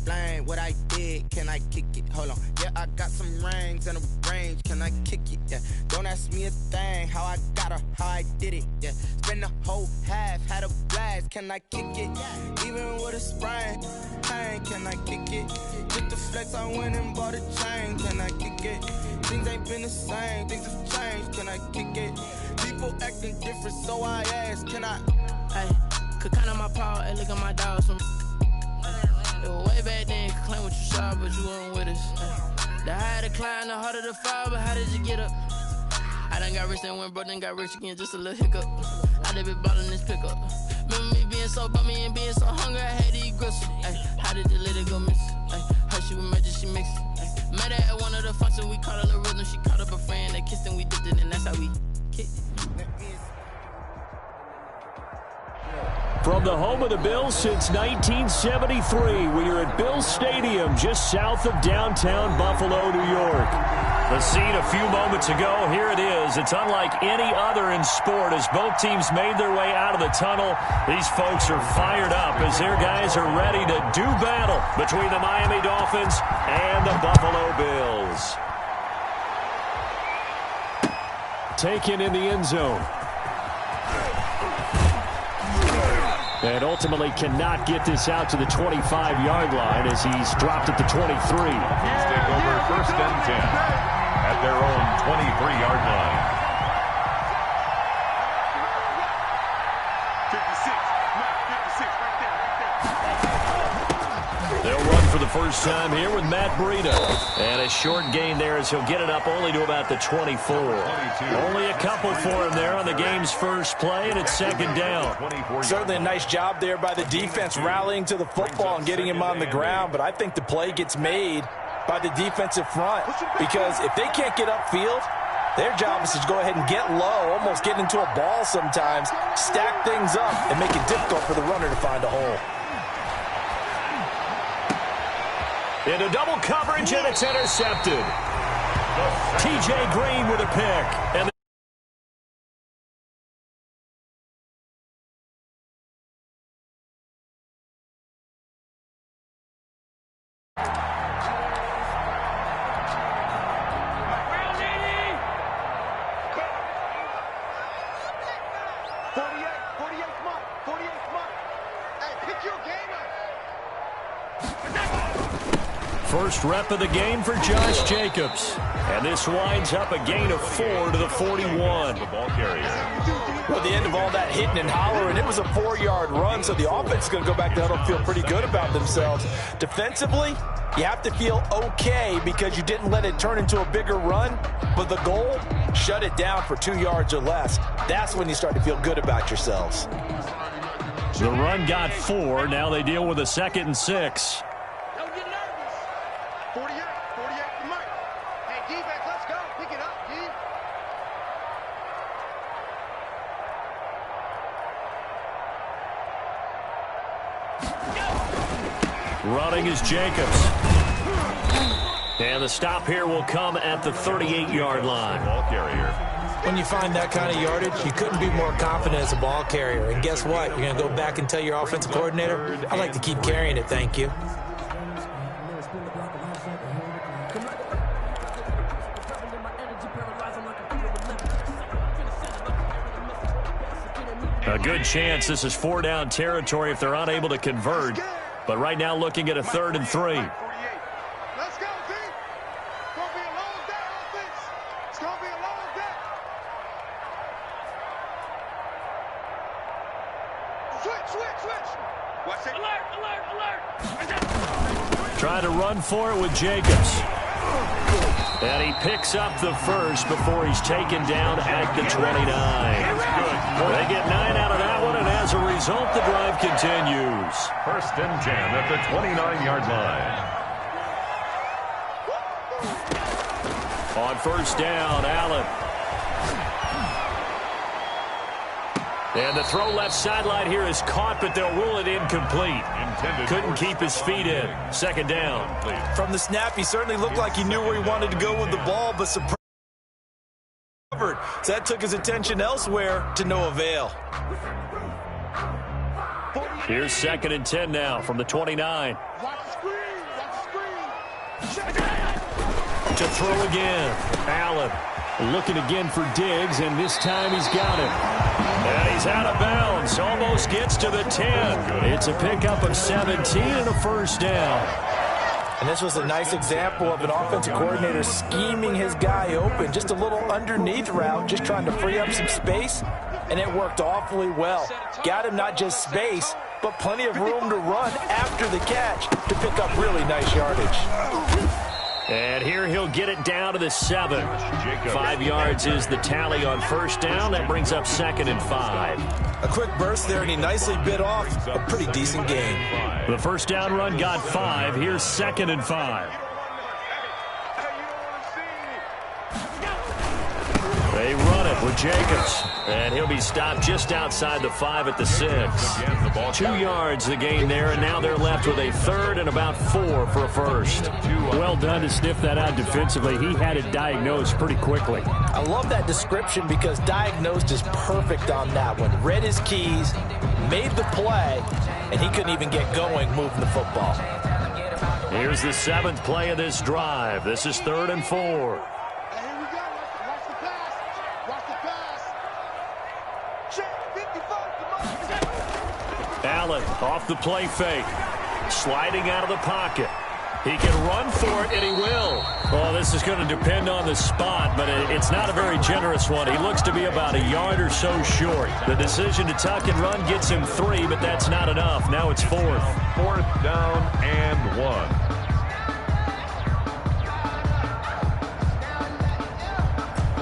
explain what I did. Can I kick it? Hold on. Yeah, I got some rings and a range. Can I kick it? Yeah. Don't ask me a thing. How I got her, how I did it. Yeah. Spend the whole half, had a blast. Can I kick it? Even with a sprain. Pain, can I kick it? Just the flex, I went and bought a chain. Can I kick it? Things ain't been the same. Things have changed. Can I kick it? People acting different, so I ask. Can I? Hey, could count on my power and look at my dogs from. It was way back then, could claim what you saw, but you weren't with us. The higher the climb, the harder the fall, but how did you get up? I done got rich and went broke, then got rich again, just a little hiccup. I done been ballin' this pickup. Remember me being so bummy and being so hungry, I had to eat gristle. Ay, how did you let it go miss? Ay, her she was magic, she mixed it. Met her at one of the functions, we caught a little rhythm, she caught up a friend, they kissed and we dipped it, and that's how we kicked it. From the home of the Bills since 1973, we are at Bills Stadium, just south of downtown Buffalo, New York. The scene a few moments ago, here it is. It's unlike any other in sport as both teams made their way out of the tunnel. These folks are fired up as their guys are ready to do battle between the Miami Dolphins and the Buffalo Bills. Taken in the end zone. And ultimately cannot get this out to the 25-yard line as he's dropped at the 23. Take over first and 10 at their own 23-yard line. 56 right there. They'll run for the first time here with Matt Breida. And a short gain there as he'll get it up only to about the 24. Only a couple for him there on the game's first play, and it's second down. Certainly a nice job there by the defense rallying to the football and getting him on the ground, but I think the play gets made by the defensive front because if they can't get upfield, their job is to go ahead and get low, almost get into a ball sometimes, stack things up, and make it difficult for the runner to find a hole. Into double coverage, and it's intercepted. T.J. Green with a pick. And first rep of the game for Josh Jacobs. And this winds up a gain of 4 to the 41. The ball carrier. Well, the end of all that hitting and hollering, it was a 4-yard run, so the offense is going to go back to huddle and feel pretty good about themselves. Defensively, you have to feel okay because you didn't let it turn into a bigger run, but the goal, shut it down for 2 yards or less. That's when you start to feel good about yourselves. The run got 4. Now they deal with a 2nd and 6. Don't get nervous. 48 to Mike. Hey, defense, let's go. Pick it up, D. Running is Jacobs. And the stop here will come at the 38-yard line. Ball carrier. When you find that kind of yardage, you couldn't be more confident as a ball carrier. And guess what? You're going to go back and tell your offensive coordinator, I'd like to keep carrying it, thank you. A good chance this is 4-down territory if they're unable to convert. But right now looking at a 3rd and 3. Let's go, D. It's going to be a long day, offense. It's going to be a long day. Switch. Watch it. Alert. Trying to run for it with Jacobs. And he picks up the first before he's taken down at the 29. They get 9 out of that one, and as a result, the drive continues. First and 10 at the 29-yard line. On first down, Allen. And the throw left sideline here is caught, but they'll rule it incomplete. Couldn't keep his feet in. 2nd down. From the snap, he certainly looked like he knew where he wanted to go with the ball, but surprised. So that took his attention elsewhere to no avail. Here's 2nd and 10 now from the 29. Watch the screen. To throw again. Allen looking again for Diggs, and this time he's got him. And he's out of bounds. Almost gets to the 10. It's a pickup of 17 and a first down. And this was a nice example of an offensive coordinator scheming his guy open. Just a little underneath route, just trying to free up some space. And it worked awfully well. Got him not just space, but plenty of room to run after the catch to pick up really nice yardage. And here he'll get it down to the 7. 5 yards is the tally on first down. That brings up 2nd and 5. A quick burst there, and he nicely bit off a pretty decent gain. The first down run got 5. Here's 2nd and 5. They run it with Jacobs. And he'll be stopped just outside the 5 at the 6. 2 yards the gain there, and now they're left with a 3rd and about 4 for a first. Well done to sniff that out defensively. He had it diagnosed pretty quickly. I love that description because diagnosed is perfect on that one. Read his keys, made the play, and he couldn't even get going moving the football. Here's the 7th play of this drive. This is 3rd and 4. Allen off the play fake. Sliding out of the pocket. He can run for it, and he will. Well, this is going to depend on the spot, but it's not a very generous one. He looks to be about a yard or so short. The decision to tuck and run gets him 3, but that's not enough. Now it's 4th. 4th down and 1.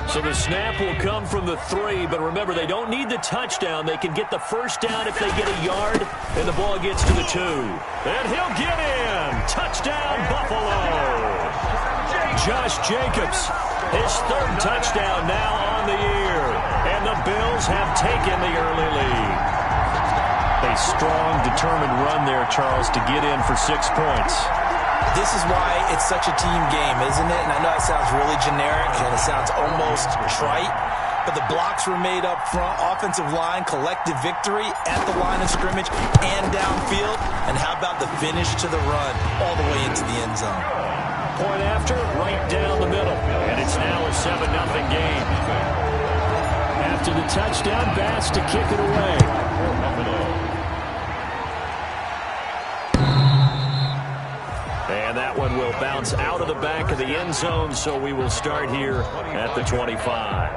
So the snap will come from the 3, but remember, they don't need the touchdown. They can get the first down if they get a yard, and the ball gets to the 2. And he'll get in. Touchdown, Buffalo. Josh Jacobs, his 3rd touchdown now on the year. And the Bills have taken the early lead. A strong, determined run there, Charles, to get in for 6 points. This is why it's such a team game, isn't it? And I know it sounds really generic and it sounds almost trite, but the blocks were made up front, offensive line, collective victory at the line of scrimmage and downfield. And how about the finish to the run all the way into the end zone? Point after, right down the middle. And it's now a 7-0 game. After the touchdown, Bass to kick it away. And that one will bounce out of the back of the end zone, so we will start here at the 25.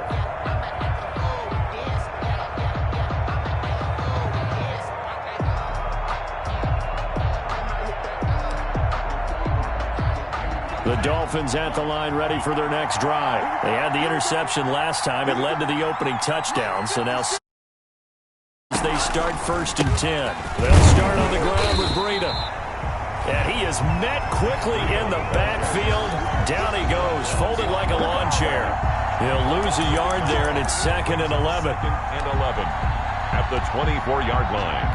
The Dolphins at the line ready for their next drive. They had the interception last time. It led to the opening touchdown, so now they start 1st and 10. They'll start on the ground with Breida. And he is met quickly in the backfield. Down he goes, folded like a lawn chair. He'll lose a yard there, and it's 2nd and 11. 2nd and 11 at the 24-yard line.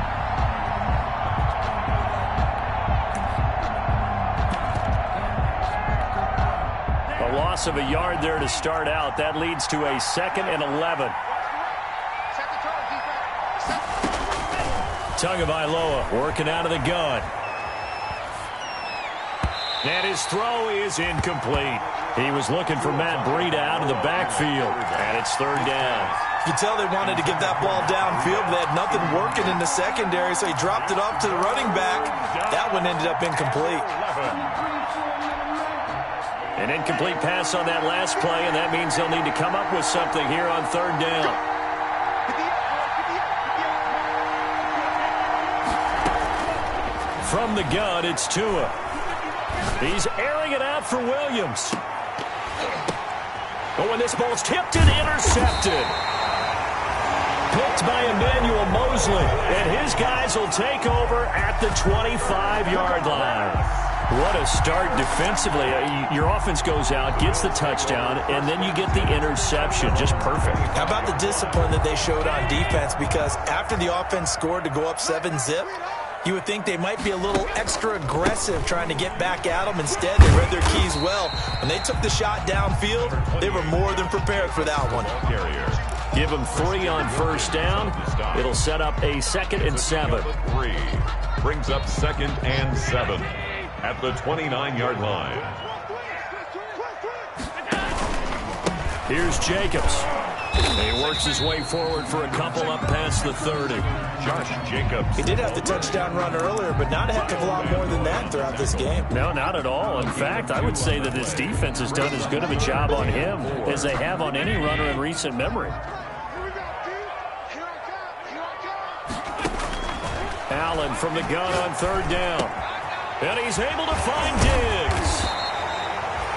A loss of a yard there to start out. That leads to a 2nd and 11. Tagovailoa working out of the gun. And his throw is incomplete. He was looking for Matt Breida out of the backfield. And it's 3rd down. You can tell they wanted to get that ball downfield, but they had nothing working in the secondary, so he dropped it off to the running back. That one ended up incomplete. An incomplete pass on that last play, and that means they'll need to come up with something here on 3rd down. From the gun, it's Tua. He's airing it out for Williams. Oh, and this ball's tipped and intercepted. Picked by Emmanuel Mosley. And his guys will take over at the 25-yard line. What a start defensively. Your offense goes out, gets the touchdown, and then you get the interception. Just perfect. How about the discipline that they showed on defense? Because after the offense scored to go up 7-zip, you would think they might be a little extra aggressive trying to get back at them. Instead, they read their keys well. When they took the shot downfield, they were more than prepared for that one. Give them 3 on 1st down. It'll set up a 2nd and 7. 3 brings up 2nd and 7. at the 29-yard line. Here's Jacobs. He works his way forward for a couple up past the 30. Josh Jacobs. He did have the touchdown run earlier, but not a heck of a lot more than that throughout this game. No, not at all. In fact, I would say that this defense has done as good of a job on him as they have on any runner in recent memory. Allen from the gun on third down. And he's able to find Diggs.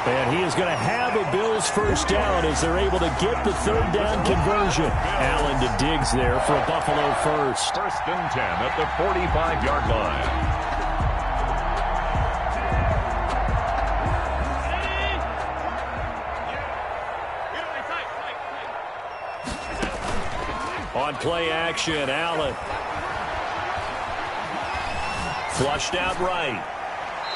And he is going to have a Bills first down as they're able to get the third down conversion. Allen to Diggs there for a Buffalo first. First and 10 at the 45-yard line. On play action, Allen. Flushed out right.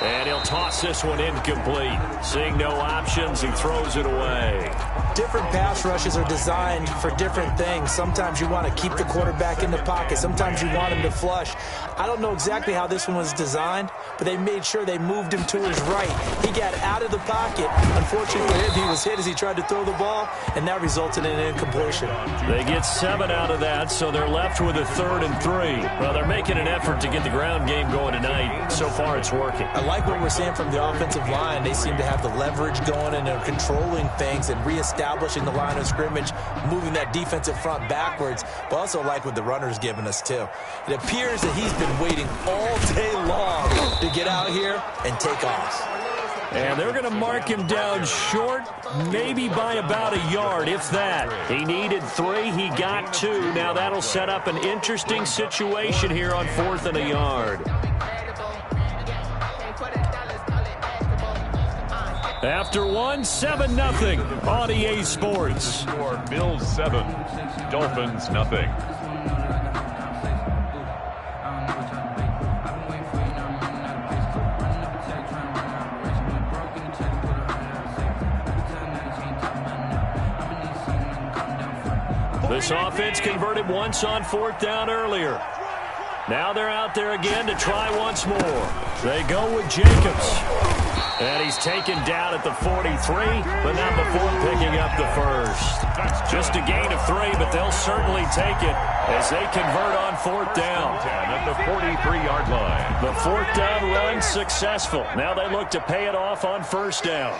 And he'll toss this one incomplete. Seeing no options, he throws it away. Different pass rushes are designed for different things. Sometimes you want to keep the quarterback in the pocket. Sometimes you want him to flush. I don't know exactly how this one was designed, but they made sure they moved him to his right. He got out of the pocket. Unfortunately for him, he was hit as he tried to throw the ball, and that resulted in an incompletion. They get 7 out of that, so they're left with a 3rd and 3. Well, they're making an effort to get the ground game going tonight. So far, it's working. I like what we're seeing from the offensive line. They seem to have the leverage going, and they're controlling things and reestablishing the line of scrimmage, moving that defensive front backwards, but also like what the runner's giving us, too. It appears that he's been waiting all day long to get out here and take off. And they're going to mark him down short, maybe by about a yard, if that. He needed 3. He got 2. Now that'll set up an interesting situation here on 4th and a yard. After 1, 7-0 on EA Sports. Score Bills 7, Dolphins nothing. This offense converted once on 4th down earlier. Now they're out there again to try once more. They go with Jacobs. And he's taken down at the 43, but not before picking up the first. Just a gain of 3, but they'll certainly take it as they convert on 4th down. 10 at the 43-yard line. The 4th down run successful. Now they look to pay it off on 1st down.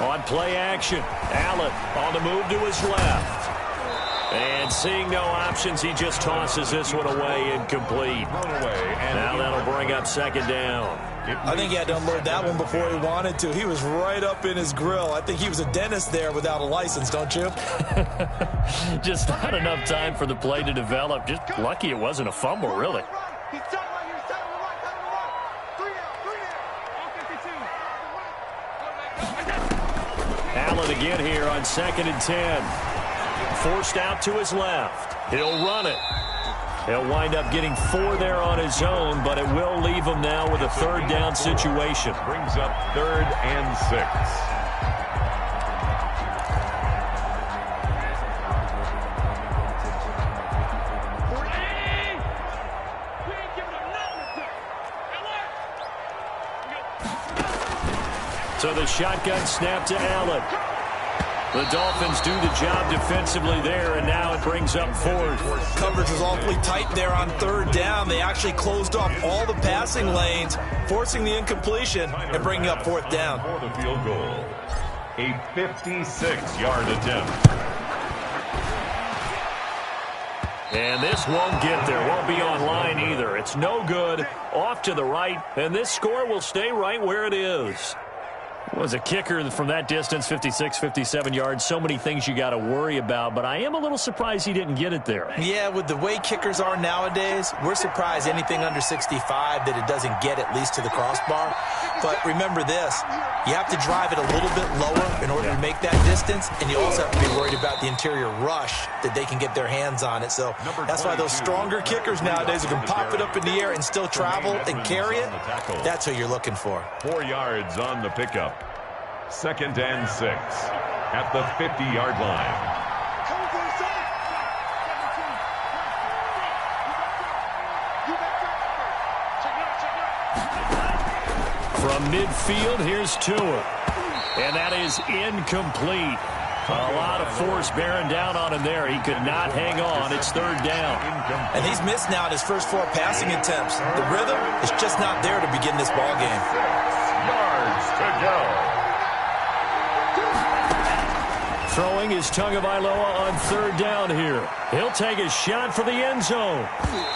On play action, Allen on the move to his left. And seeing no options, he just tosses this one away incomplete. Now that'll bring up 2nd down. I think he had to unload that one before he wanted to. He was right up in his grill. I think he was a dentist there without a license, don't you? Just not enough time for the play to develop. Just lucky it wasn't a fumble, really. Allen again here on 2nd and 10. Forced out to his left. He'll run it. He'll wind up getting 4 there on his own, but it will leave him now with a 3rd down situation. Brings up 3rd and 6. So the shotgun snap to Allen. The Dolphins do the job defensively there, and now it brings up 4th. Coverage was awfully tight there on 3rd down. They actually closed off all the passing lanes, forcing the incompletion and bringing up 4th down. For the field goal, a 56-yard attempt. And this won't get there. Won't be on line either. It's no good. Off to the right, and this score will stay right where it is. Was a kicker from that distance, 56, 57 yards. So many things you got to worry about, but I am a little surprised he didn't get it there. Yeah, with the way kickers are nowadays, we're surprised anything under 65 that it doesn't get at least to the crossbar. But remember this, you have to drive it a little bit lower in order to make that distance, and you also have to be worried about the interior rush that they can get their hands on it. So that's why those stronger kickers nowadays who can pop it up in the air and still travel and carry it, that's what you're looking for. 4 yards on the pickup. 2nd and 6 at the 50-yard line. From midfield, here's Tua. And that is incomplete. A lot of force bearing down on him there. He could not hang on. It's third down. And he's missed now in his first 4 passing attempts. The rhythm is just not there to begin this ball game. 6 yards to go. Throwing is Tagovailoa on third down here. He'll take a shot for the end zone.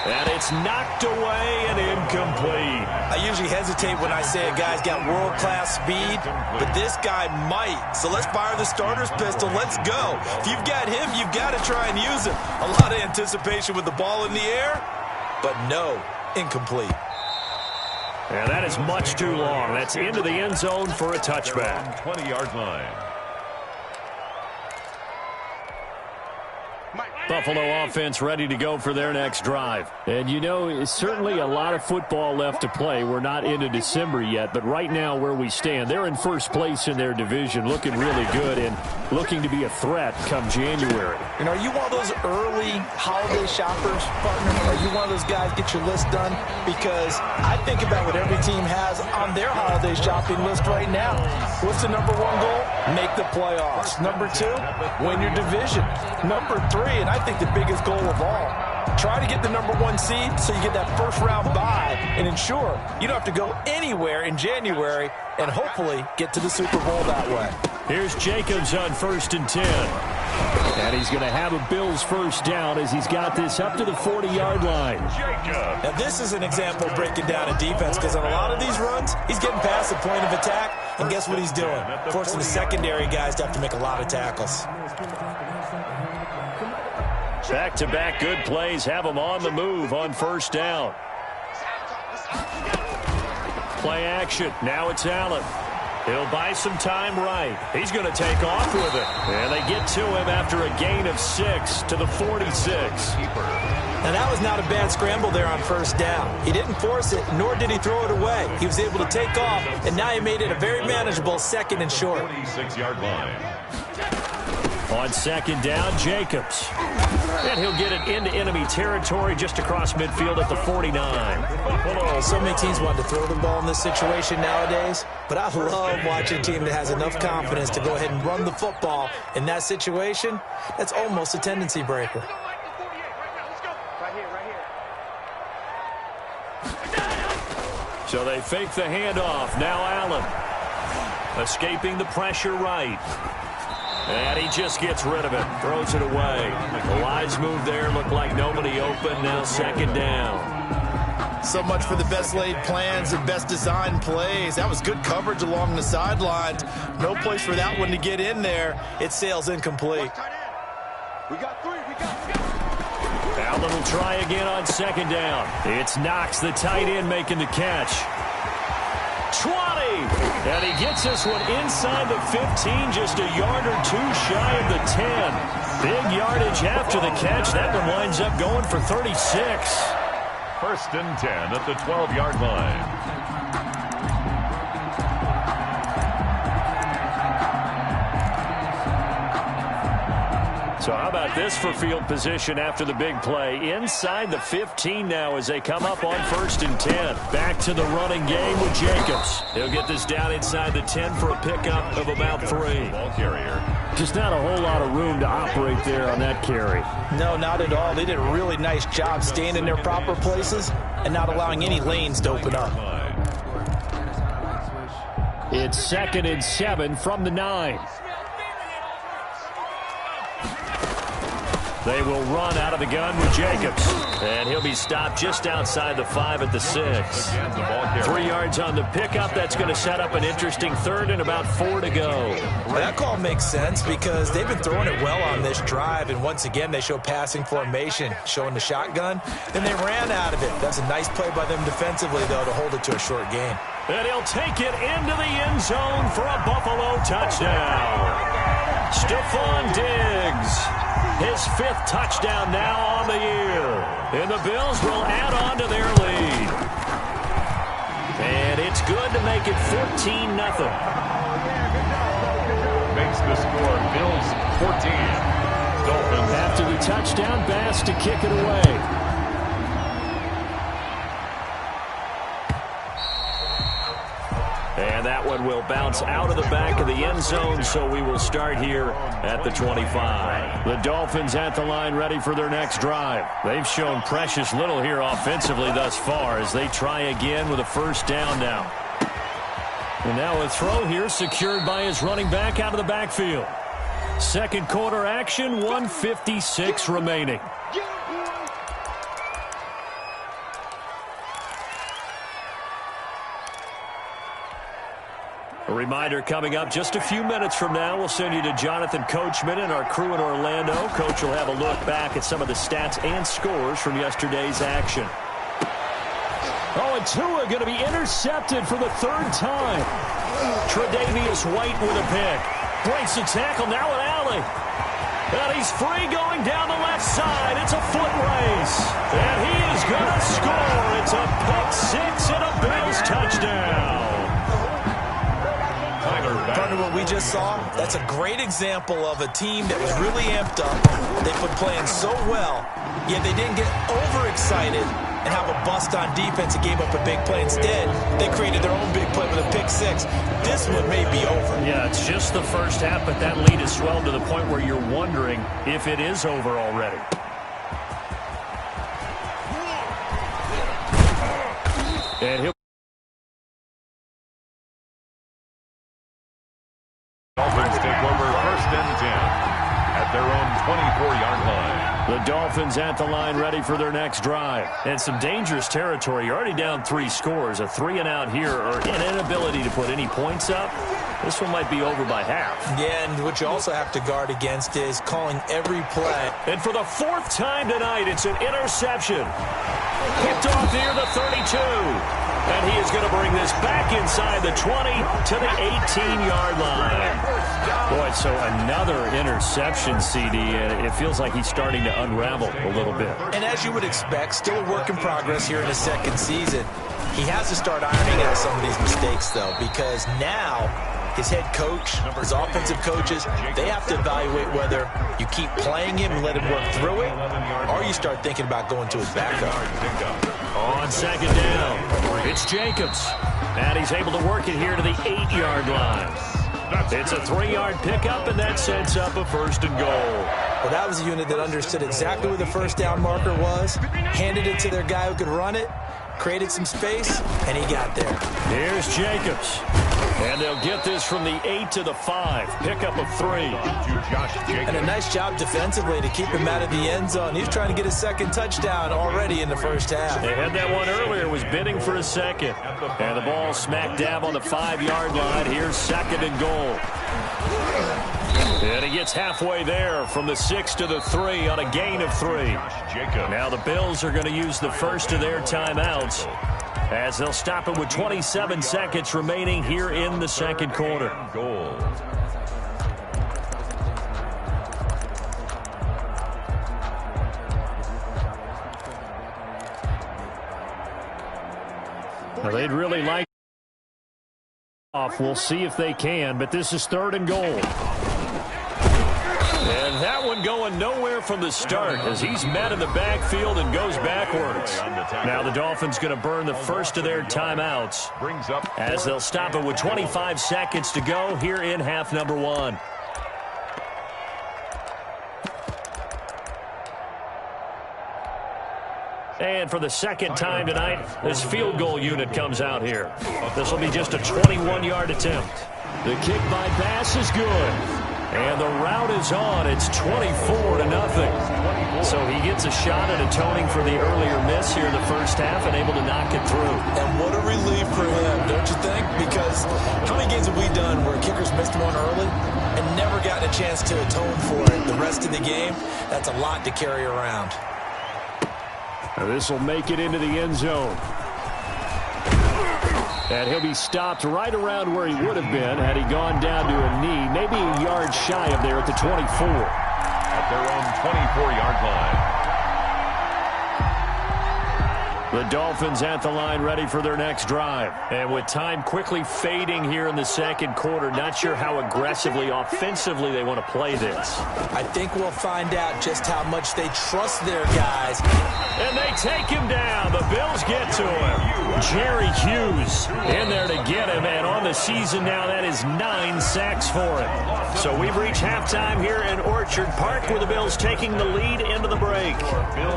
And it's knocked away and incomplete. I usually hesitate when I say a guy's got world-class speed, but this guy might. So let's fire the starter's pistol. Let's go. If you've got him, you've got to try and use him. A lot of anticipation with the ball in the air, but no, incomplete. And that is much too long. That's into the end zone for a touchback. 20-yard line. Buffalo offense ready to go for their next drive. And you know, certainly a lot of football left to play. We're not into December yet, but right now where we stand, they're in first place in their division, looking really good and looking to be a threat come January. And are you one of those early holiday shoppers, partner? Are you one of those guys get your list done? Because I think about what every team has on their holiday shopping list right now. What's the number 1 goal? Make the playoffs. Number 2, win your division. Number 3, and I think the biggest goal of all, try to get the number 1 seed so you get that first round bye and ensure you don't have to go anywhere in January and hopefully get to the Super Bowl that way. Here's Jacobs on 1st and 10. And he's going to have a Bills first down as he's got this up to the 40-yard line. Now this is an example of breaking down a defense, because on a lot of these runs, he's getting past the point of attack, and guess what he's doing? Forcing the secondary guys to have to make a lot of tackles. Back-to-back good plays have them on the move on first down. Play action. Now it's Allen. He'll buy some time right. He's going to take off with it. And they get to him after a gain of 6 to the 46. Now that was not a bad scramble there on first down. He didn't force it, nor did he throw it away. He was able to take off, and now he made it a very manageable 2nd and short. 46-yard line. On 2nd down, Jacobs. And he'll get it into enemy territory just across midfield at the 49. So many teams want to throw the ball in this situation nowadays, but I love watching a team that has enough confidence to go ahead and run the football in that situation. That's almost a tendency breaker. So they fake the handoff. Now Allen. Escaping the pressure right. And he just gets rid of it. Throws it away. The wise move there. Looked like nobody open. Now 2nd down. So much for the best laid plans and best designed plays. That was good coverage along the sidelines. No place for that one to get in there. It sails incomplete. We got 3. Allen will try again on 2nd down. It's Knox, the tight end, making the catch. 20! And he gets this one inside the 15, just a yard or 2 shy of the 10. Big yardage after the catch. That one winds up going for 36. 1st and 10 at the 12-yard line. So how about this for field position after the big play? Inside the 15 now as they come up on 1st and 10. Back to the running game with Jacobs. He'll get this down inside the 10 for a pickup of about 3. Ball carrier. Just not a whole lot of room to operate there on that carry. No, not at all. They did a really nice job staying in their proper places and not allowing any lanes to open up. It's 2nd and 7 from the 9. They will run out of the gun with Jacobs. And he'll be stopped just outside the 5 at the 6. 3 yards on the pickup. That's going to set up an interesting 3rd and about 4 to go. Well, that call makes sense because they've been throwing it well on this drive. And once again, they show passing formation, showing the shotgun. Then they ran out of it. That's a nice play by them defensively, though, to hold it to a short gain. And he'll take it into the end zone for a Buffalo touchdown. Stephon Diggs. His 5th touchdown now on the year. And the Bills will add on to their lead. And it's good to make it 14-0. Makes the score Bills 14. Dolphins. After the touchdown, Bass to kick it away. one will bounce out of the back of the end zone, so we will start here at the 25. The Dolphins at the line ready for their next drive. They've shown precious little here offensively thus far as they try again with a first down now. And now a throw here secured by his running back out of the backfield. Second quarter action, 1:56 remaining. A reminder coming up just a few minutes from now, we'll send you to Jonathan Coachman and our crew in Orlando. Coach will have a look back at some of the stats and scores from yesterday's action. Oh, and Tua going to be intercepted for the third time. Tre'Davious White with a pick. Breaks the tackle, now an alley. And he's free going down the left side. It's a foot race. And he is going to score. It's a pick six and a Bills touchdown. Partner, what we just saw, that's a great example of a team that was really amped up. They put playing so well, yet they didn't get overexcited and have a bust on defense and gave up a big play. Instead, they created their own big play with a pick six. This one may be over. Yeah, it's just the first half, but that lead has swelled to the point where you're wondering if it is over already. And he'll Dolphins take over first and 10 at their own 24-yard line. The Dolphins at the line ready for their next drive. And some dangerous territory. You're already down 3 scores. A 3-and-out here or an inability to put any points up. This one might be over by half. Yeah, and what you also have to guard against is calling every play. And for the 4th time tonight, it's an interception. Picked off near the 32. And he is going to bring this back inside the 20 to the 18-yard line. Boy, so another interception, CD, and it feels like he's starting to unravel a little bit. And as you would expect, still a work in progress here in his second season. He has to start ironing out some of these mistakes, though, because now his head coach, his offensive coaches, they have to evaluate whether you keep playing him and let him work through it, or you start thinking about going to his backup. On second down, it's Jacobs. And he's able to work it here to the 8-yard line. It's a 3-yard pickup, and that sets up a first and goal. Well, that was a unit that understood exactly where the first down marker was, handed it to their guy who could run it, created some space, and he got there. Here's Jacobs. And they'll get this from the 8 to the 5. Pickup of 3. And a nice job defensively to keep him out of the end zone. He was trying to get his second touchdown already in the first half. They had that one earlier, was bidding for a second. And the ball smack dab on the 5-yard line. Here's second and goal. And he gets halfway there from the 6 to the 3 on a gain of 3. Now the Bills are going to use the first of their timeouts as they'll stop it with 27 seconds remaining here in the second quarter. Goal. Now they'd really like off. We'll see if they can, but this is third and goal. And that one going nowhere from the start as he's met in the backfield and goes backwards. Now the Dolphins going to burn the first of their timeouts as they'll stop it with 25 seconds to go here in half number 1. And for the second time tonight, this field goal unit comes out here. This will be just a 21-yard attempt. The kick by Bass is good. And the route is on. It's 24-0. So he gets a shot at atoning for the earlier miss here in the first half and able to knock it through. And what a relief for him, don't you think? Because how many games have we done where kickers missed one early and never gotten a chance to atone for it the rest of the game? That's a lot to carry around. This will make it into the end zone. And he'll be stopped right around where he would have been had he gone down to a knee, maybe a yard shy of there at the 24. At their own 24-yard line. The Dolphins at the line ready for their next drive. And with time quickly fading here in the second quarter, not sure how aggressively, offensively they want to play this. I think we'll find out just how much they trust their guys. And they take him down. The Bills get to him. Jerry Hughes in there to get him. And on the season now, that is 9 sacks for him. So we've reached halftime here in Orchard Park with the Bills taking the lead into the break.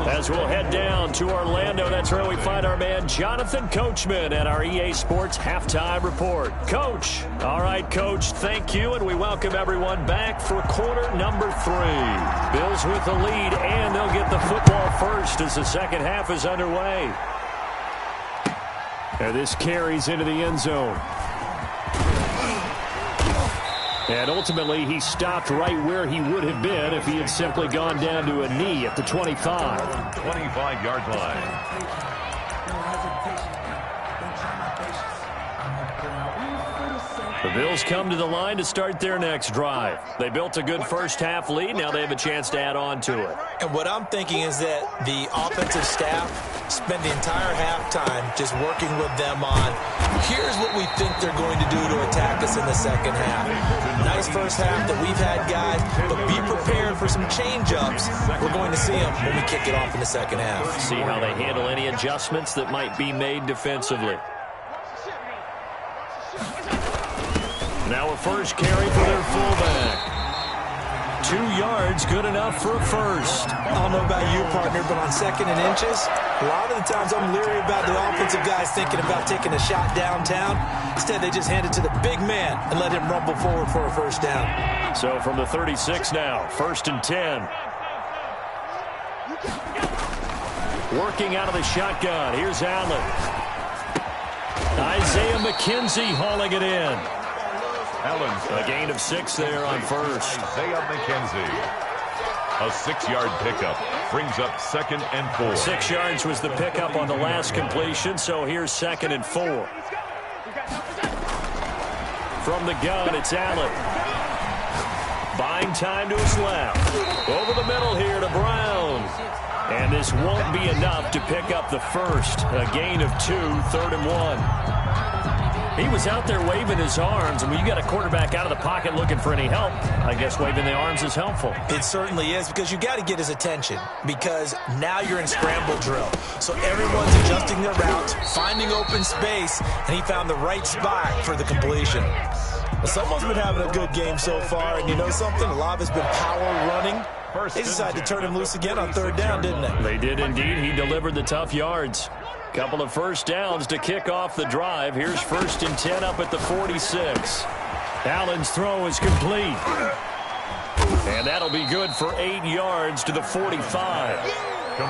As we'll head down to Orlando, that's where we find our man Jonathan Coachman at our EA Sports Halftime Report. Coach. All right, Coach, thank you, and we welcome everyone back for quarter number 3. Bills with the lead, and they'll get the football first as the second half is underway. And this carries into the end zone. And ultimately, he stopped right where he would have been if he had simply gone down to a knee at the 25. 25-yard line. The Bills come to the line to start their next drive. They built a good first-half lead. Now they have a chance to add on to it. And what I'm thinking is that the offensive staff spend the entire halftime just working with them on, here's what we think they're going to do to attack us in the second half. Nice first half that we've had, guys, but be prepared for some change-ups. We're going to see them when we kick it off in the second half. See how they handle any adjustments that might be made defensively. Now a first carry for their fullback. 2 yards, good enough for a first. I don't know about you, partner, but on second and inches, a lot of the times I'm leery about the offensive guys thinking about taking a shot downtown. Instead, they just hand it to the big man and let him rumble forward for a first down. So from the 36 now, 1st and 10. Working out of the shotgun. Here's Allen. Isaiah McKenzie hauling it in. Allen, a gain of 6 there on first. Isaiah McKenzie. A 6-yard pickup brings up 2nd and 4. 6 yards was the pickup on the last completion, so here's 2nd and 4. From the gun, it's Allen. Buying time to his left. Over the middle here to Brown. And this won't be enough to pick up the first. A gain of 2, 3rd and 1. He was out there waving his arms, and when you got a quarterback out of the pocket looking for any help, I guess waving the arms is helpful. It certainly is, because you got to get his attention, because now you're in scramble drill. So everyone's adjusting their routes, finding open space, and he found the right spot for the completion. Well, someone's been having a good game so far, and you know something? A lot of it's been power running. They decided to turn him loose again on 3rd down, didn't they? They did indeed. He delivered the tough yards. Couple of first downs to kick off the drive. Here's 1st and 10 up at the 46. Allen's throw is complete. And that'll be good for 8 yards to the 45.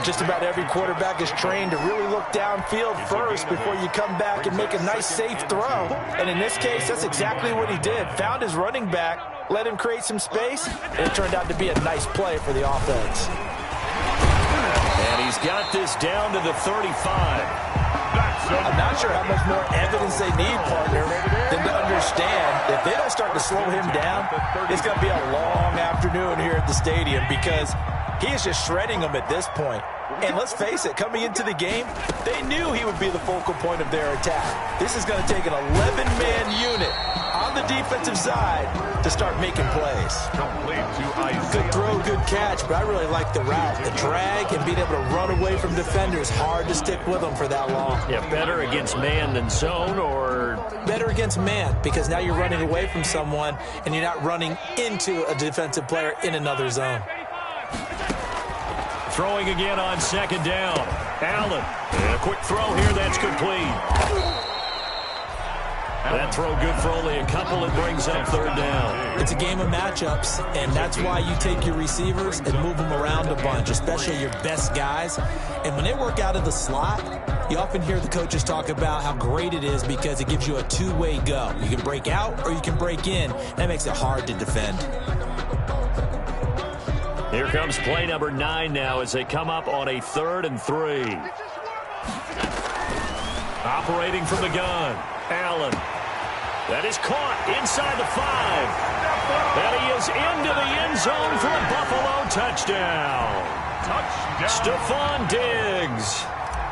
Just about every quarterback is trained to really look downfield first before you come back and make a nice, safe throw. And in this case, that's exactly what he did. Found his running back, let him create some space, and it turned out to be a nice play for the offense. And he's got this down to the 35. I'm not sure how much more evidence they need, partner, than to understand if they don't start to slow him down, it's going to be a long afternoon here at the stadium, because he is just shredding them at this point. And let's face it, coming into the game, they knew he would be the focal point of their attack. This is going to take an 11-man unit on the defensive side to start making plays. Good throw, good catch, but I really like the route. The drag and being able to run away from defenders, hard to stick with them for that long. Yeah, better against man than zone, or? Better against man, because now you're running away from someone and you're not running into a defensive player in another zone. Throwing again on 2nd down. Allen. And a quick throw here, that's complete. That throw good for only a couple. It brings up 3rd down. It's a game of matchups, and that's why you take your receivers and move them around a bunch, especially your best guys. And when they work out of the slot, you often hear the coaches talk about how great it is because it gives you a two-way go. You can break out or you can break in. That makes it hard to defend. Here comes play number 9 now as they come up on a 3rd and 3. Operating from the gun, Allen. That is caught inside the 5. And he is into the end zone for a Buffalo touchdown. Stephon Diggs.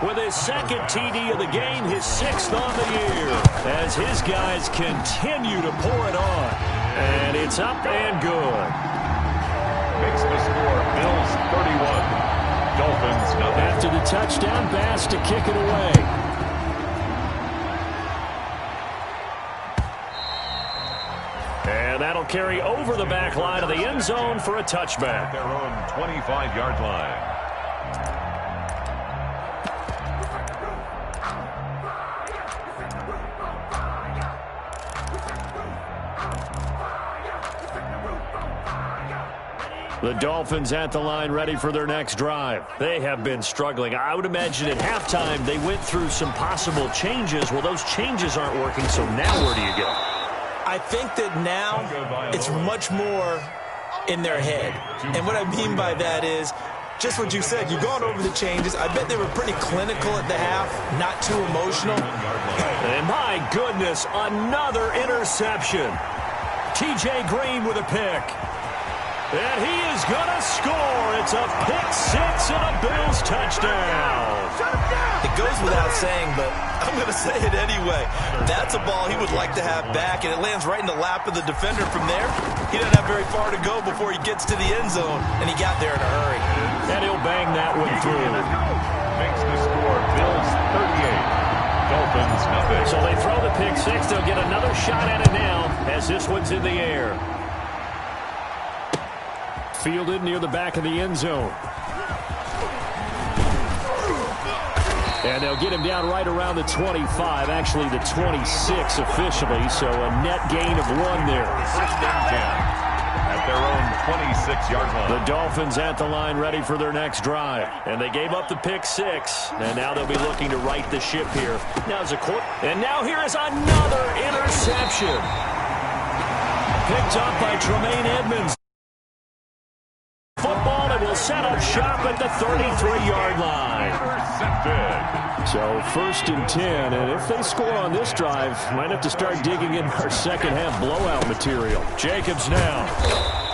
with his second TD of the game, his 6th on the year, as his guys continue to pour it on. And it's up and good. Makes the score Bills 31, Dolphins nothing. After the touchdown, Bass to kick it away. And that'll carry over the back line of the end zone for a touchback. Their own 25-yard line. The Dolphins at the line ready for their next drive. They have been struggling. I would imagine at halftime they went through some possible changes. Well, those changes aren't working, so now where do you go? I think that now it's much more in their head. And what I mean by that is just what you said. You've gone over the changes. I bet they were pretty clinical at the half, not too emotional. And my goodness, another interception. T.J. Green with a pick. And he is going to score. It's a pick-6 and a Bills touchdown. It goes without saying, but I'm going to say it anyway. That's a ball he would like to have back, and it lands right in the lap of the defender from there. He doesn't have very far to go before he gets to the end zone, and he got there in a hurry. And he'll bang that one through. Makes the score Bills 38, Dolphins nothing. So they throw the pick-6. They'll get another shot at it now as this one's in the air. Fielded near the back of the end zone. And they'll get him down right around the 25, actually the 26 officially, so a net gain of 1 there. First and 10 at their own 26-yard line. The Dolphins at the line ready for their next drive. And they gave up the pick-6, and now they'll be looking to right the ship here. And now here is another interception. Picked up by Tremaine Edmonds. Football, and will set up shop at the 33-yard line. So 1st and 10, and if they score on this drive, might have to start digging in our second-half blowout material. Jacobs now.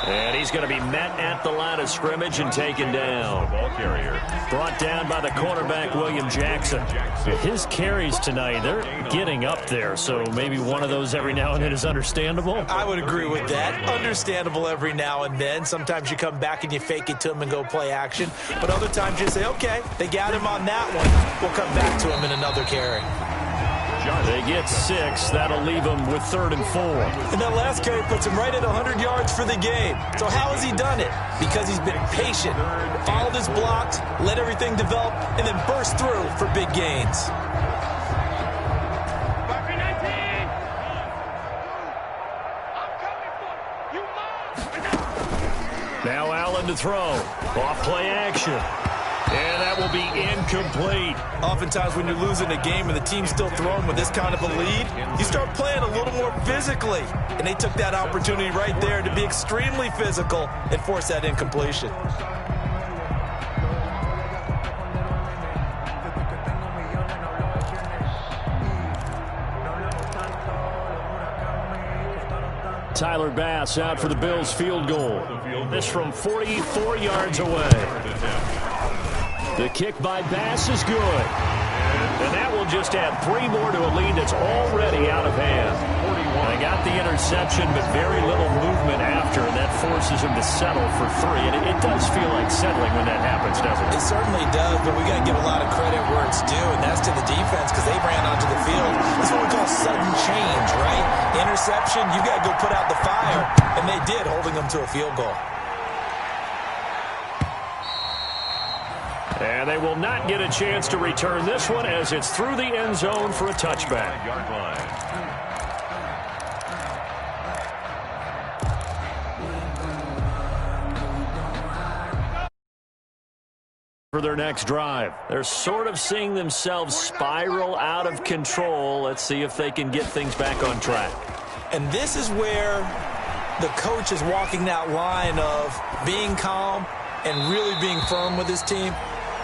And he's going to be met at the line of scrimmage and taken down. Ball carrier. Brought down by the cornerback, William Jackson. His carries tonight, they're getting up there, so maybe one of those every now and then is understandable. I would agree with that. Understandable every now and then. Sometimes you come back and you fake it to him and go play action. But other times you say, okay, they got him on that one. We'll come back to him in another carry. They get 6. That'll leave them with 3rd and 4. And that last carry puts him right at 100 yards for the game. So how has he done it? Because he's been patient, followed his blocks, let everything develop, and then burst through for big gains. Now Allen to throw. Off play action. And that will be incomplete. Oftentimes when you're losing a game and the team's still throwing with this kind of a lead, you start playing a little more physically. And they took that opportunity right there to be extremely physical and force that incompletion. Tyler Bass out for the Bills field goal. This from 44 yards away. The kick by Bass is good. And that will just add 3 more to a lead that's already out of hand. They got the interception, but very little movement after, and that forces him to settle for 3. And it does feel like settling when that happens, doesn't it? It certainly does, but we got to give a lot of credit where it's due, and that's to the defense because they ran onto the field. That's what we call sudden change, right? Interception, you got to go put out the fire, and they did, holding them to a field goal. And they will not get a chance to return this one as it's through the end zone for a touchback. Yard line. For their next drive. They're sort of seeing themselves spiral out of control. Let's see if they can get things back on track. And this is where the coach is walking that line of being calm and really being firm with his team.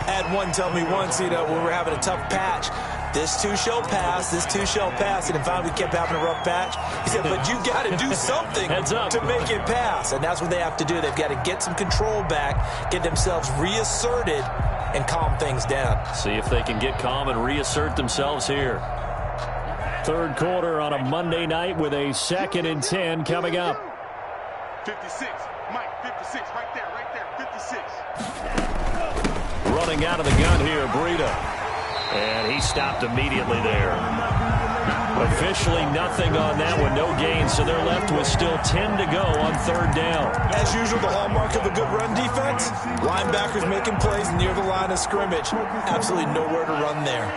I had one tell me once, when we were having a tough patch, this too shall pass, this too shall pass. And finally we kept having a rough patch. He said, but you got to do something to make it pass. And that's what they have to do. They've got to get some control back, get themselves reasserted, and calm things down. See if they can get calm and reassert themselves here. Third quarter on a Monday night with a 2nd and 10 coming up. 56, Mike, 56, right there, 56. Running out of the gun here, Breida. And he stopped immediately there. Officially nothing on that one, no gain, so they're left with still 10 to go on 3rd down. As usual, the hallmark of a good run defense, linebackers making plays near the line of scrimmage. Absolutely nowhere to run there.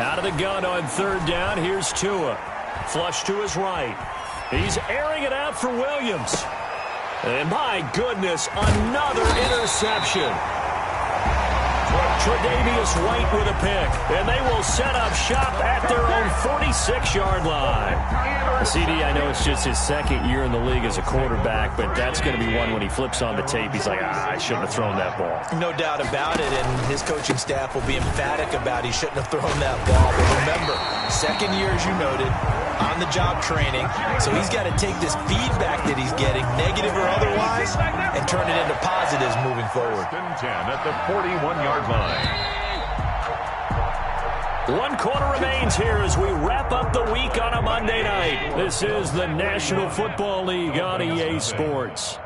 Out of the gun on 3rd down, here's Tua. Flush to his right. He's airing it out for Williams. And my goodness, another interception. Tre'Davious White with a pick. And they will set up shop at their own 46-yard line. CD, I know it's just his 2nd year in the league as a quarterback, but that's going to be one when he flips on the tape. He's like, I shouldn't have thrown that ball. No doubt about it, and his coaching staff will be emphatic about he shouldn't have thrown that ball. But remember, 2nd year, as you noted, on-the-job training, so he's got to take this feedback that he's getting, negative or otherwise, and turn it into positives moving forward. 10 at the 41-yard line. 1 quarter remains here as we wrap up the week on a Monday night. This is the National Football League on EA Sports.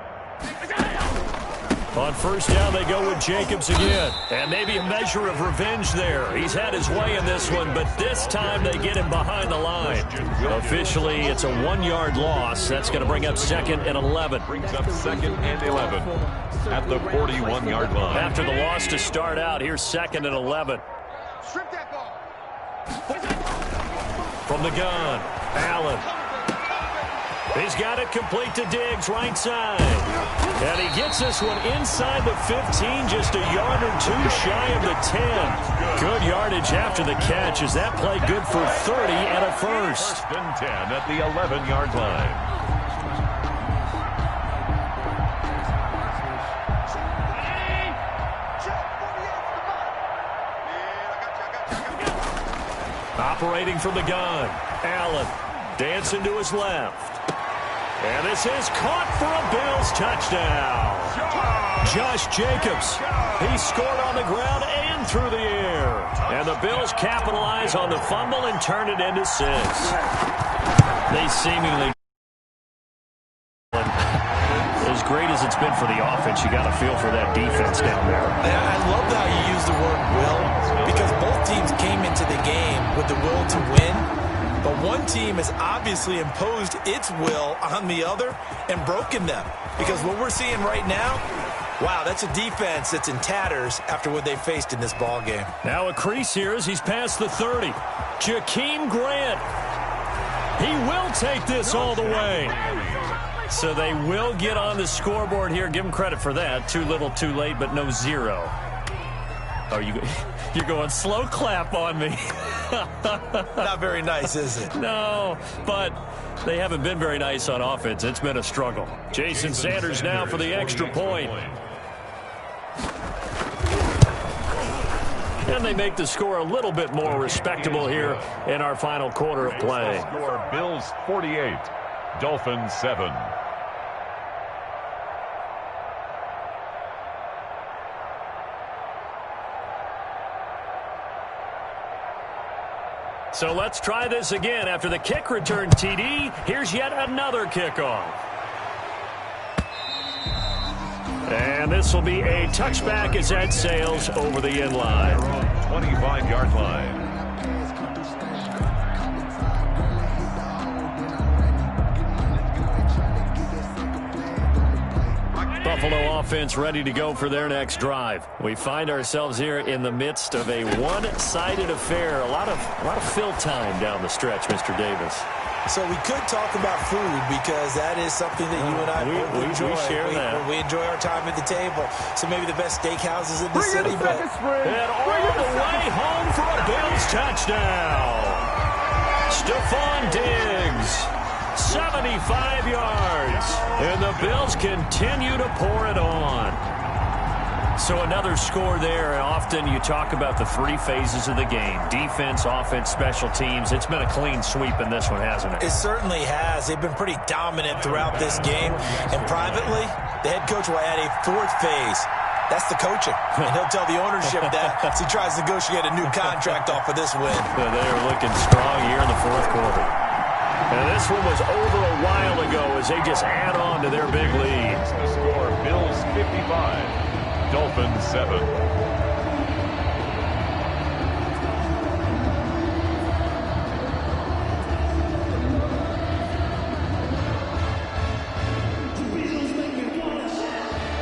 On 1st down, they go with Jacobs again. And maybe a measure of revenge there. He's had his way in this one, but this time they get him behind the line. Officially, it's a 1-yard loss. That's going to bring up 2nd and 11. Brings up 2nd and 11 at the 41-yard line. After the loss to start out, here's 2nd and 11. Strip that ball. From the gun, Allen. He's got it complete to Diggs, right side. And he gets this one inside the 15, just a yard or 2 shy of the 10. Good yardage after the catch. Is that play good for 30 and a first? 1st and 10 at the 11-yard line. Operating from the gun, Allen dancing to his left. And this is caught for a Bills touchdown. Josh Jacobs, he scored on the ground and through the air. And the Bills capitalize on the fumble and turn it into 6. They seemingly... As great as it's been for the offense, you got to feel for that defense down there. I love how you use the word will, because both teams came into the game with the will to win. But one team has obviously imposed its will on the other and broken them. Because what we're seeing right now, wow, that's a defense that's in tatters after what they faced in this ball game. Now a crease here as he's past the 30. Jakeem Grant. He will take this all the way. So they will get on the scoreboard here. Give him credit for that. Too little, too late, but no 0. Oh, you're going slow clap on me. Not very nice, is it? No, but they haven't been very nice on offense. It's been a struggle. Jason Sanders now for the extra point. And they make the score a little bit more respectable here in our final quarter of play. Score Bills 48, Dolphins 7. So let's try this again. After the kick return TD, here's yet another kickoff. And this will be a touchback as that sails over the end line. 25-yard line. Buffalo offense ready to go for their next drive. We find ourselves here in the midst of a one-sided affair. A lot of fill time down the stretch, Mr. Davis. So we could talk about food because that is something that you and I enjoy. We share that. We enjoy our time at the table. So maybe the best steakhouses in the city. And all the way home for a Bills touchdown. Stephon Diggs. 75 yards. And the Bills continue to pour it on. So another score there. Often you talk about the three phases of the game: defense, offense, special teams. It's been a clean sweep in this one, hasn't it? It certainly has. They've been pretty dominant throughout this game. And privately, the head coach will add a fourth phase. That's the coaching. And he'll tell the ownership that as he tries to negotiate a new contract off of this win. They're looking strong here in the fourth quarter. And this one was over a while ago as they just add on to their big lead. The score, Bills 55. Dolphins 7.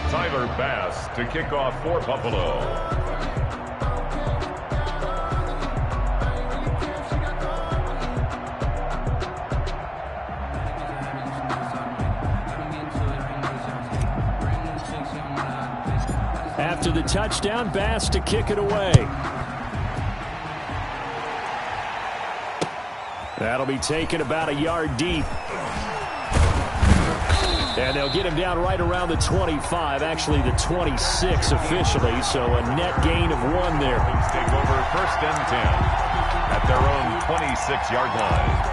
Tyler Bass to kick off for Buffalo. After the touchdown, Bass to kick it away. That'll be taken about a yard deep. And they'll get him down right around the 25, actually the 26 officially, so a net gain of 1 there. Take over first and 10 at their own 26-yard line.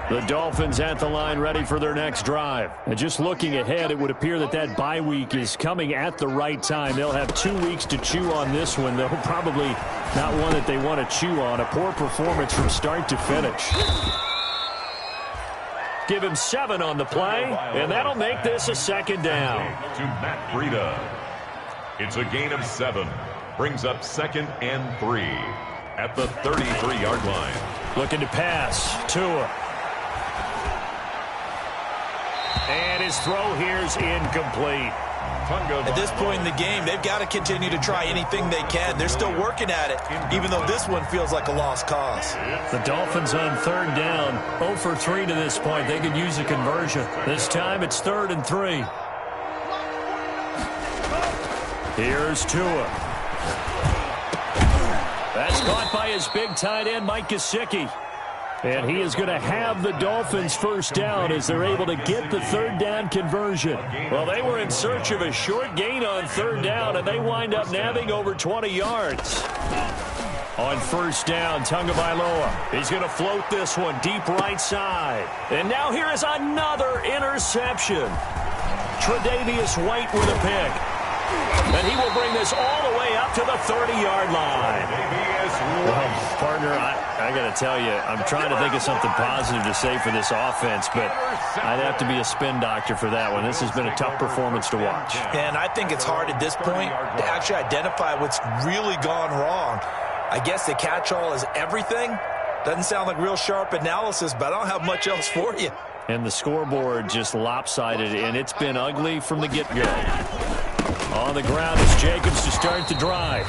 The Dolphins at the line ready for their next drive. And just looking ahead, it would appear that bye week is coming at the right time. They'll have 2 weeks to chew on this one, though probably not one that they want to chew on. A poor performance from start to finish. Give him 7 on the play, and that'll make this a second down. To Matt Breida. It's a gain of 7. Brings up 2nd and 3 at the 33-yard line. Looking to pass. Tua. And his throw here's incomplete. At this point in the game, they've got to continue to try anything they can. They're still working at it, even though this one feels like a lost cause. The Dolphins on 3rd down, 0 for 3 to this point. They could use a conversion. This time it's 3rd and 3. Here's Tua. That's caught by his big tight end, Mike Gesicki. And he is going to have the Dolphins first down as they're able to get the 3rd down conversion. Well, they were in search of a short gain on 3rd down, and they wind up nabbing over 20 yards. On 1st down, Tagovailoa. He's going to float this one deep right side. And now here is another interception. Tre'Davious White with a pick. And he will bring this all the way up to the 30-yard line. Well, partner, I got to tell you, I'm trying to think of something positive to say for this offense, but I'd have to be a spin doctor for that one. This has been a tough performance to watch. And I think it's hard at this point to actually identify what's really gone wrong. I guess the catch-all is everything. Doesn't sound like real sharp analysis, but I don't have much else for you. And the scoreboard just lopsided, and it's been ugly from the get-go. On the ground is Jacobs to start the drive.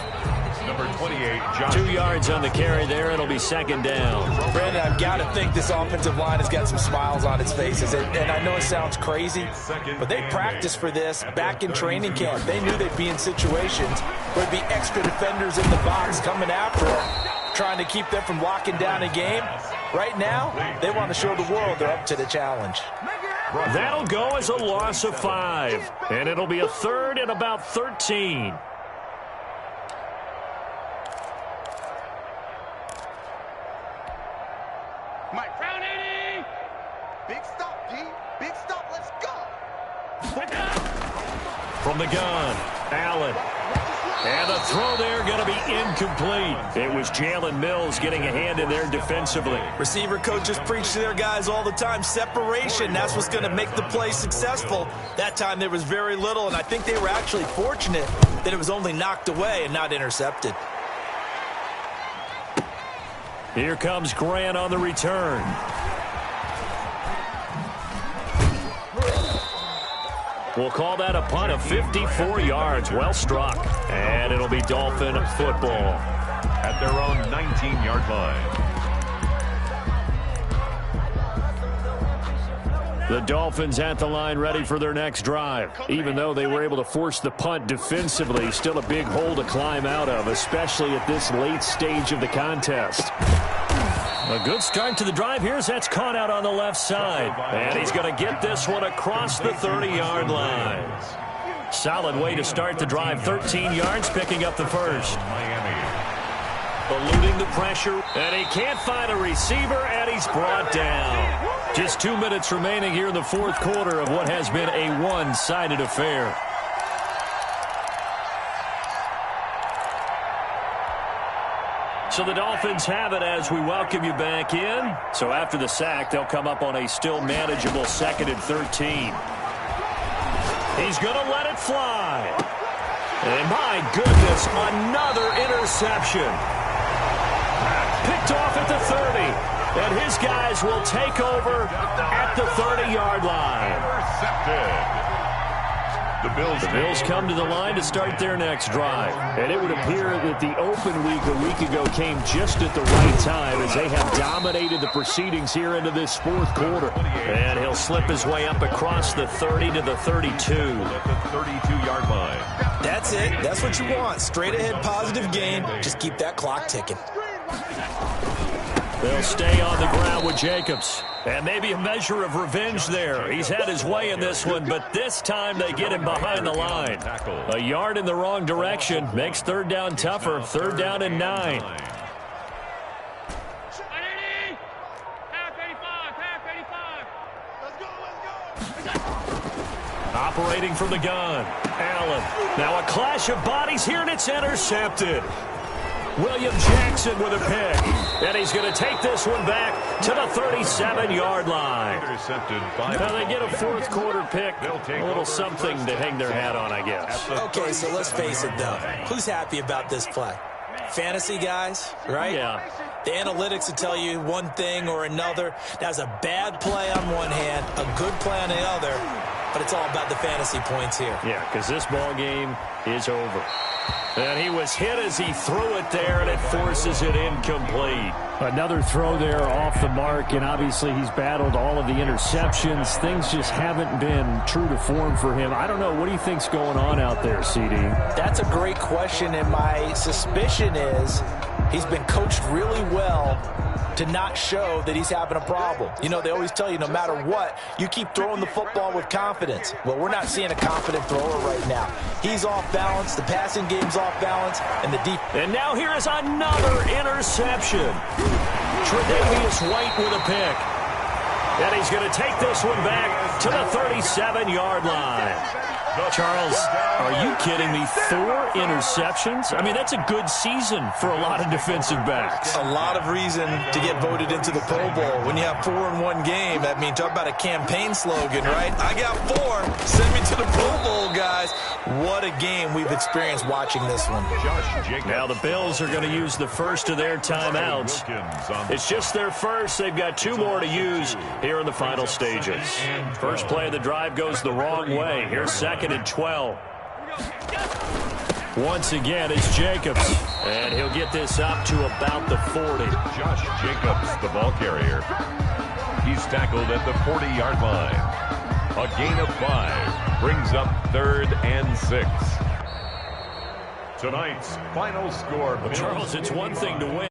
Number 28, John. 2 yards on the carry there. It'll be 2nd down. Brandon, I've got to think this offensive line has got some smiles on its faces. And I know it sounds crazy, but they practiced for this back in training camp. They knew they'd be in situations where there'd be extra defenders in the box coming after them, trying to keep them from locking down a game. Right now, they want to show the world they're up to the challenge. That'll go as a loss of 5. And it'll be a 3rd and about 13. Mike Brown, 80. Big stop, D. Big stop. Let's go. From the gun, Allen. And the throw there going to be incomplete. It was Jalen Mills getting a hand in there defensively. Receiver coaches preach to their guys all the time. Separation, that's what's going to make the play successful. That time there was very little, and I think they were actually fortunate that it was only knocked away and not intercepted. Here comes Grant on the return. We'll call that a punt of 54 yards. Well struck. And it'll be Dolphin football. At their own 19-yard line. The Dolphins at the line ready for their next drive. Even though they were able to force the punt defensively, still a big hole to climb out of, especially at this late stage of the contest. A good start to the drive here as that's caught out on the left side. And he's going to get this one across the 30-yard line. Solid way to start the drive. 13 yards, picking up the first. Eluding the pressure, and he can't find a receiver, and he's brought down. Just 2 minutes remaining here in the fourth quarter of what has been a one-sided affair. So the Dolphins have it as we welcome you back in. So after the sack, they'll come up on a still manageable 2nd and 13. He's going to let it fly. And my goodness, another interception. Picked off at the 30. And his guys will take over at the 30-yard line. Intercepted. The Bills come to the line to start their next drive. And it would appear that the open week a week ago came just at the right time as they have dominated the proceedings here into this fourth quarter. And he'll slip his way up across the 30 to the 32. At the 32-yard line. That's it. That's what you want. Straight ahead positive game. Just keep that clock ticking. They'll stay on the ground with Jacobs. And maybe a measure of revenge there. He's had his way in this one, but this time they get him behind the line. A yard in the wrong direction makes third down tougher. 3rd down and 9. Operating from the gun. Allen. Now a clash of bodies here, and it's intercepted. William Jackson with a pick. And he's going to take this one back to the 37-yard line. Intercepted by now they get a fourth quarter pick. A little something to hang their hat on, I guess. Okay, so let's face it, though. Who's happy about this play? Fantasy guys, right? Yeah. The analytics will tell you one thing or another. That's a bad play on one hand, a good play on the other, but it's all about the fantasy points here. Yeah, because this ball game is over. And he was hit as he threw it there, and it forces it incomplete. Another throw there off the mark, and obviously he's battled all of the interceptions. Things just haven't been true to form for him. I don't know. What do you think's going on out there, CD? That's a great question, and my suspicion is he's been coached really well to not show that he's having a problem. You know, they always tell you no matter what, you keep throwing the football with confidence. Well, we're not seeing a confident thrower right now. He's off balance, the passing game's off balance, and the deep. And now here is another interception. Tre'Davious White with a pick. And he's going to take this one back to the 37-yard line. Charles, are you kidding me? 4 interceptions? I mean, that's a good season for a lot of defensive backs. A lot of reason to get voted into the Pro Bowl. When you have 4 in one game, I mean, talk about a campaign slogan, right? I got 4. Send me to the Pro Bowl, guys. What a game we've experienced watching this one. Now the Bills are going to use the first of their timeouts. It's just their first. They've got 2 more to use here in the final stages. First play of the drive goes the wrong way. Here's 2nd and 12. Once again, it's Jacobs. And he'll get this up to about the 40. Josh Jacobs, the ball carrier. He's tackled at the 40-yard line. A gain of 5 brings up 3rd and 6. Tonight's final score. Well, Charles, it's one thing to win.